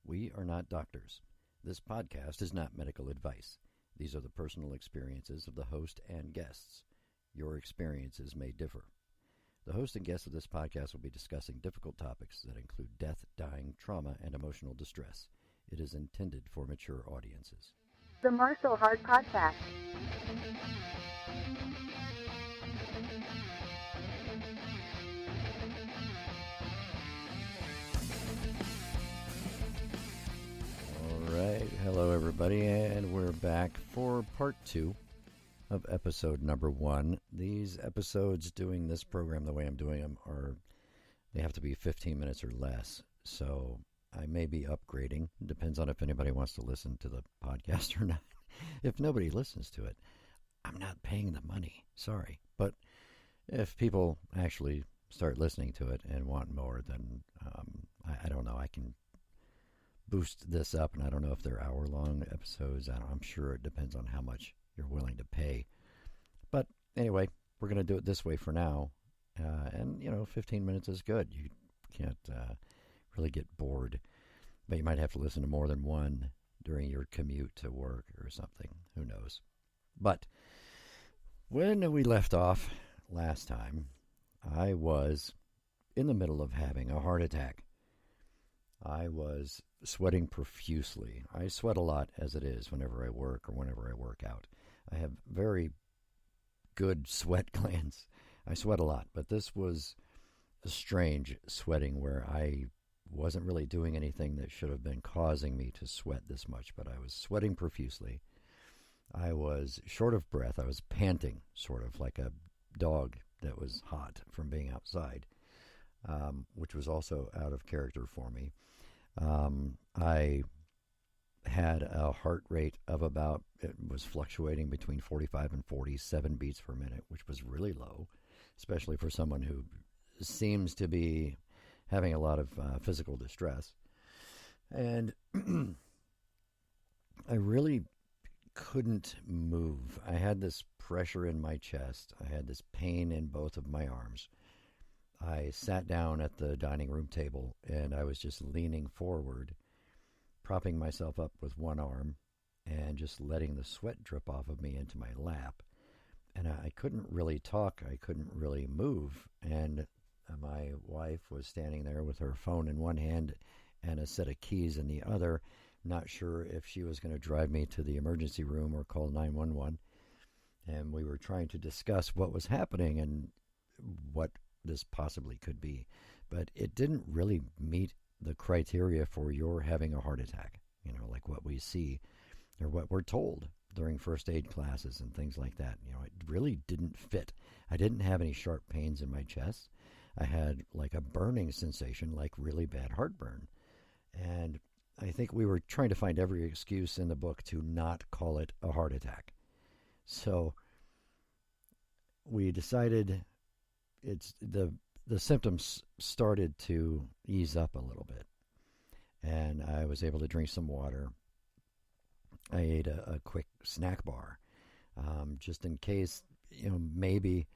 We are not doctors. This podcast is not medical advice. These are the personal experiences of the host and guests. Your experiences may differ. The host and guests of this podcast will be discussing difficult topics that include death, dying, trauma, and emotional distress. It is intended for mature audiences. The Marshall Hart Podcast. All right, hello everybody, and we're back for part 2 of episode number 1. These episodes, doing this program the way I'm doing them, they have to be 15 minutes or less, so I may be upgrading. Depends on if anybody wants to listen to the podcast or not. If nobody listens to it, I'm not paying the money, sorry. But if people actually start listening to it and want more, then I don't know, I can boost this up, and I don't know if they're hour-long episodes. I'm sure it depends on how much you're willing to pay. But anyway, we're going to do it this way for now. And, 15 minutes is good. You can't really get bored. But you might have to listen to more than one during your commute to work or something. Who knows? But when we left off last time, I was in the middle of having a heart attack. I was sweating profusely. I sweat a lot as it is whenever I work or whenever I work out. I have very good sweat glands. I sweat a lot, but this was a strange sweating where I wasn't really doing anything that should have been causing me to sweat this much, but I was sweating profusely. I was short of breath. I was panting, sort of like a dog that was hot from being outside, which was also out of character for me. I had a heart rate of it was fluctuating between 45 and 47 beats per minute, which was really low, especially for someone who seems to be having a lot of physical distress. And I really couldn't move. I had this pressure in my chest. I had this pain in both of my arms. I sat down at the dining room table, and I was just leaning forward, propping myself up with one arm, and just letting the sweat drip off of me into my lap. And I couldn't really talk. I couldn't really move. And my wife was standing there with her phone in one hand and a set of keys in the other, not sure if she was going to drive me to the emergency room or call 911. And we were trying to discuss what was happening and what this possibly could be. But it didn't really meet the criteria for your having a heart attack, like what we see or what we're told during first aid classes and things like that. It really didn't fit. I didn't have any sharp pains in my chest. I had like a burning sensation, like really bad heartburn. And I think we were trying to find every excuse in the book to not call it a heart attack. So we decided the symptoms started to ease up a little bit. And I was able to drink some water. I ate a quick snack bar, just in case, maybe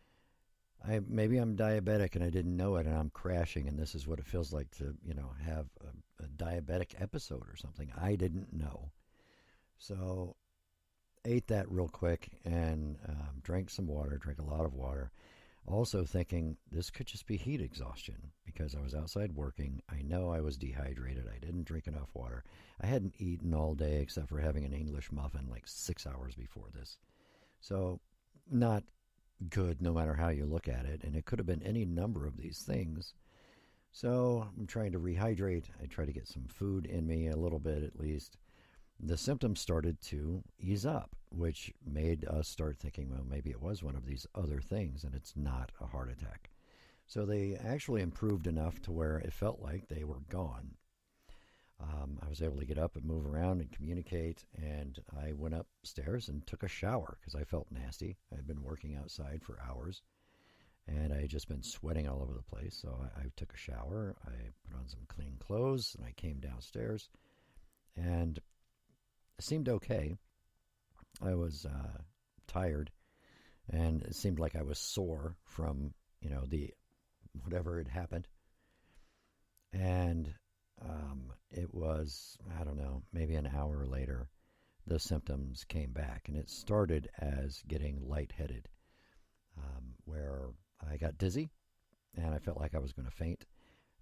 I'm diabetic and I didn't know it and I'm crashing and this is what it feels like to, have a diabetic episode or something. I didn't know. So ate that real quick and drank some water, drank a lot of water. Also thinking this could just be heat exhaustion because I was outside working. I know I was dehydrated. I didn't drink enough water. I hadn't eaten all day except for having an English muffin like 6 hours before this. So not good no matter how you look at it. And it could have been any number of these things. So I'm trying to rehydrate. I try to get some food in me a little bit at least. The symptoms started to ease up, which made us start thinking, well, maybe it was one of these other things and it's not a heart attack. So they actually improved enough to where it felt like they were gone. I was able to get up and move around and communicate, and I went upstairs and took a shower because I felt nasty. I had been working outside for hours, and I had just been sweating all over the place. So I took a shower, I put on some clean clothes, and I came downstairs, and it seemed okay. I was tired, and it seemed like I was sore from, the whatever had happened. And it was was, I don't know, maybe an hour later, the symptoms came back. And it started as getting lightheaded, where I got dizzy and I felt like I was going to faint.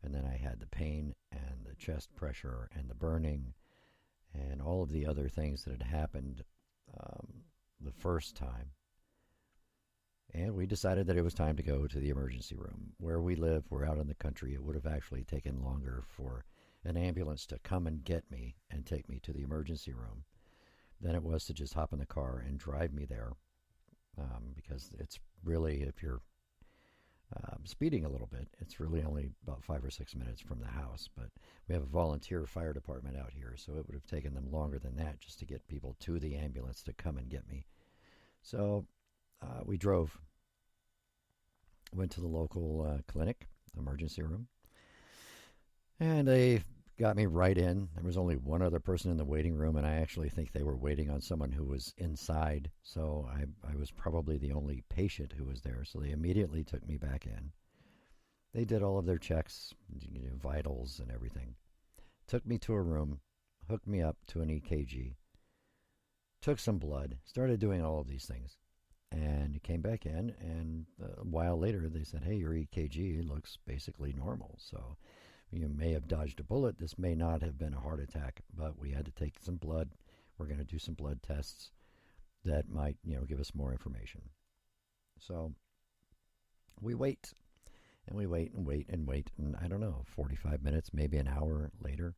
And then I had the pain and the chest pressure and the burning and all of the other things that had happened the first time. And we decided that it was time to go to the emergency room. Where we live, we're out in the country. It would have actually taken longer for an ambulance to come and get me and take me to the emergency room than it was to just hop in the car and drive me there. Because it's really, if you're speeding a little bit, it's really only about 5 or 6 minutes from the house. But we have a volunteer fire department out here, so it would have taken them longer than that just to get people to the ambulance to come and get me. So we drove, went to the local clinic, emergency room, and they got me right in. There was only one other person in the waiting room, and I actually think they were waiting on someone who was inside, so I was probably the only patient who was there, so they immediately took me back in. They did all of their checks, vitals and everything, took me to a room, hooked me up to an EKG, took some blood, started doing all of these things. And came back in, and a while later they said, hey, your EKG looks basically normal. So you may have dodged a bullet. This may not have been a heart attack, but we had to take some blood. We're going to do some blood tests that might, give us more information. So we wait, and we wait and wait and wait. And I don't know, 45 minutes, maybe an hour later,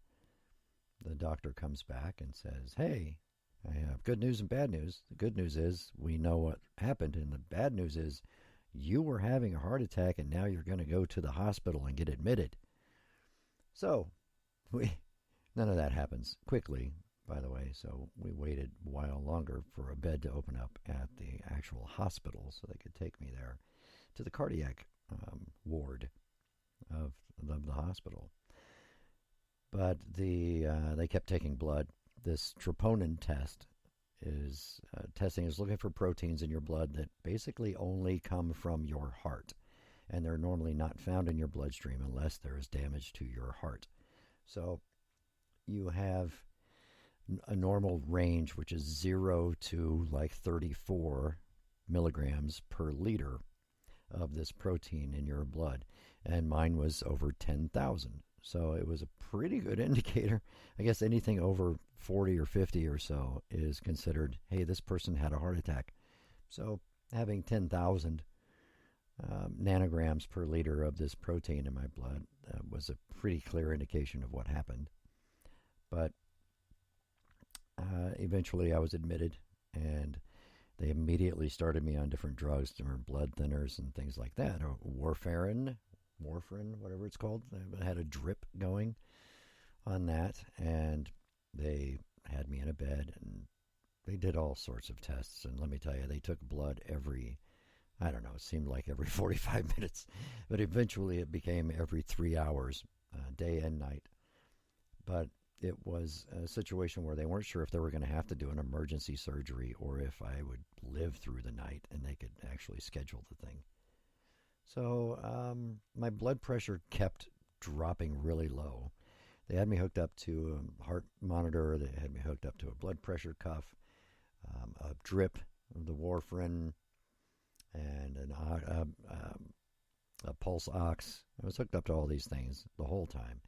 the doctor comes back and says, hey, I have good news and bad news. The good news is we know what happened, and the bad news is you were having a heart attack, and now you're going to go to the hospital and get admitted. So none of that happens quickly, by the way, so we waited a while longer for a bed to open up at the actual hospital so they could take me there to the cardiac ward of the hospital. But they kept taking blood. This troponin test is looking for proteins in your blood that basically only come from your heart, and they're normally not found in your bloodstream unless there is damage to your heart. So you have a normal range, which is 0 to like 34 milligrams per liter of this protein in your blood, and mine was over 10,000. So it was a pretty good indicator. I guess anything over 40 or 50 or so is considered, hey, this person had a heart attack. So having 10,000 nanograms per liter of this protein in my blood was a pretty clear indication of what happened. But eventually I was admitted, and they immediately started me on different drugs, different blood thinners and things like that. Warfarin, whatever it's called. I had a drip going on that, and they had me in a bed, and they did all sorts of tests. And let me tell you, they took blood every, I don't know, it seemed like every 45 minutes, but eventually it became every 3 hours, day and night. But it was a situation where they weren't sure if they were going to have to do an emergency surgery or if I would live through the night and they could actually schedule the thing. So my blood pressure kept dropping really low. They had me hooked up to a heart monitor. They had me hooked up to a blood pressure cuff, a drip of the warfarin, and a pulse ox. I was hooked up to all these things the whole time.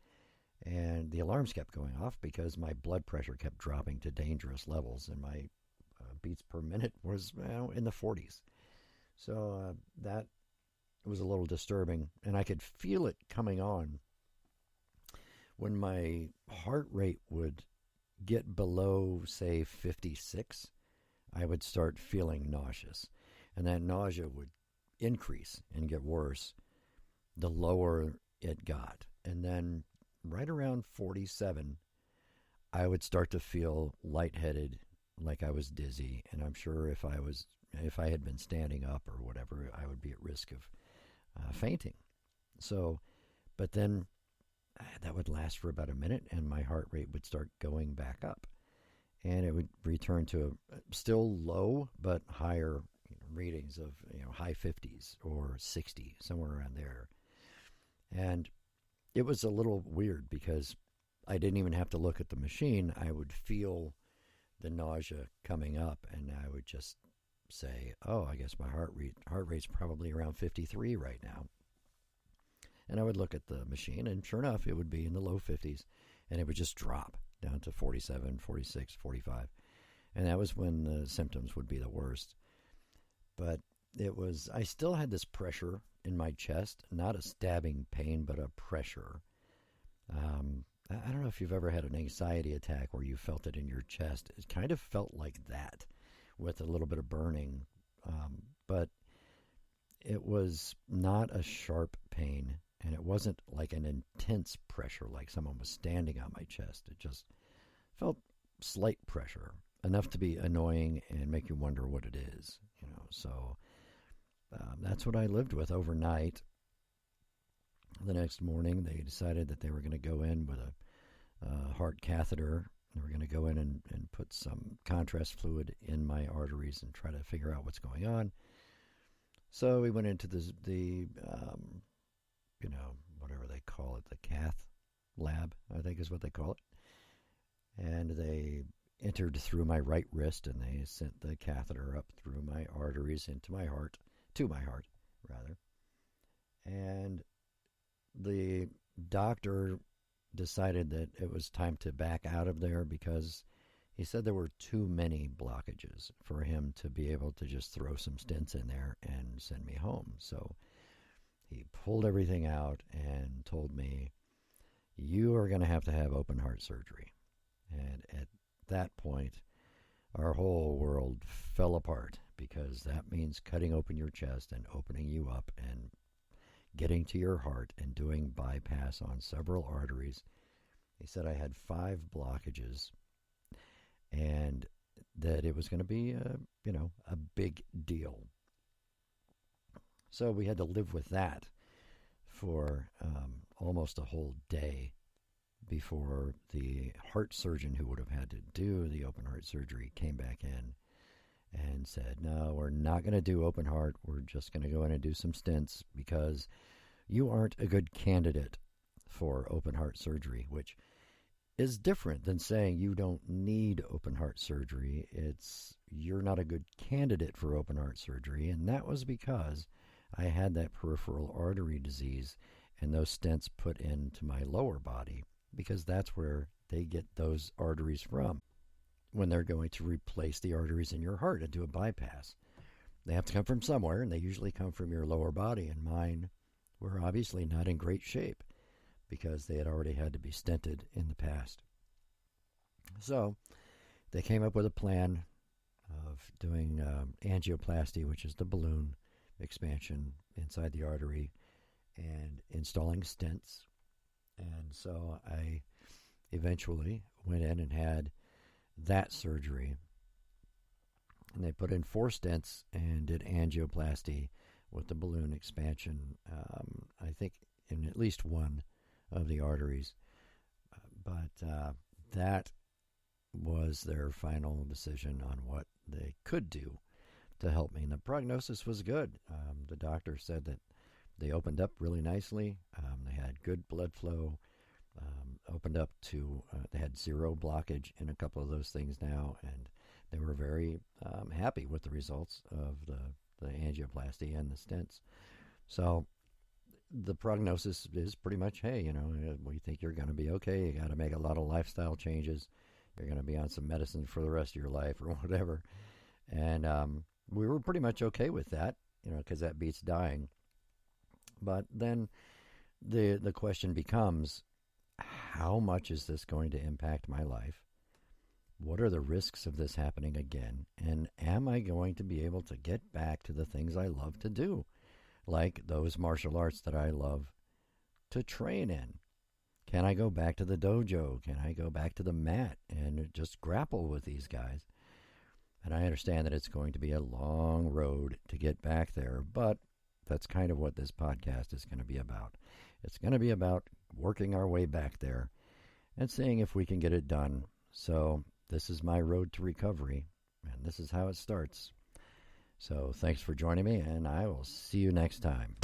And the alarms kept going off because my blood pressure kept dropping to dangerous levels, and my beats per minute was in the 40s. So that was a little disturbing, and I could feel it coming on. When my heart rate would get below, say, 56, I would start feeling nauseous, and that nausea would increase and get worse the lower it got. And then right around 47, I would start to feel lightheaded, like I was dizzy, and I'm sure if I had been standing up or whatever, I would be at risk of fainting. So, but then that would last for about a minute, and my heart rate would start going back up, and it would return to still low but higher readings of high 50s or 60, somewhere around there. And it was a little weird because I didn't even have to look at the machine. I would feel the nausea coming up, and I would just say, oh, I guess my heart rate's probably around 53 right now. And I would look at the machine, and sure enough, it would be in the low 50s, and it would just drop down to 47, 46, 45. And that was when the symptoms would be the worst. But I still had this pressure in my chest, not a stabbing pain, but a pressure. I don't know if you've ever had an anxiety attack where you felt it in your chest. It kind of felt like that with a little bit of burning. But it was not a sharp pain, and it wasn't like an intense pressure like someone was standing on my chest. It just felt slight pressure, enough to be annoying and make you wonder what it is. So that's what I lived with overnight. The next morning, they decided that they were going to go in with a heart catheter. They were going to go in and put some contrast fluid in my arteries and try to figure out what's going on. So we went into the whatever they call it, the cath lab, I think is what they call it. And they entered through my right wrist, and they sent the catheter up through my arteries to my heart, rather. And the doctor decided that it was time to back out of there because he said there were too many blockages for him to be able to just throw some stents in there and send me home. So he pulled everything out and told me, you are going to have open heart surgery. And at that point, our whole world fell apart, because that means cutting open your chest and opening you up and getting to your heart and doing bypass on several arteries. He said I had 5 blockages, and that it was going to be a big deal. So we had to live with that for almost a whole day before the heart surgeon who would have had to do the open heart surgery came back in and said, no, we're not going to do open heart. We're just going to go in and do some stents because you aren't a good candidate for open heart surgery, which is different than saying you don't need open heart surgery. It's you're not a good candidate for open heart surgery, and that was because I had that peripheral artery disease and those stents put into my lower body, because that's where they get those arteries from when they're going to replace the arteries in your heart and do a bypass. They have to come from somewhere, and they usually come from your lower body, and mine were obviously not in great shape because they had already had to be stented in the past. So they came up with a plan of doing angioplasty, which is the balloon expansion inside the artery, and installing stents. And so I eventually went in and had that surgery. And they put in 4 stents and did angioplasty with the balloon expansion, I think in at least one of the arteries. But that was their final decision on what they could do to help me. And the prognosis was good. The doctor said that they opened up really nicely. They had good blood flow. Opened up to, they had 0 blockage in a couple of those things now, and they were very happy with the results of the angioplasty and the stents. So the prognosis is pretty much, hey, we think you're going to be okay. You got to make a lot of lifestyle changes. You're going to be on some medicine for the rest of your life or whatever. And we were pretty much okay with that, because that beats dying. But then the question becomes, how much is this going to impact my life? What are the risks of this happening again? And am I going to be able to get back to the things I love to do, like those martial arts that I love to train in? Can I go back to the dojo? Can I go back to the mat and just grapple with these guys? And I understand that it's going to be a long road to get back there, but that's kind of what this podcast is going to be about. It's going to be about working our way back there and seeing if we can get it done. So this is my road to recovery, and this is how it starts. So thanks for joining me, and I will see you next time.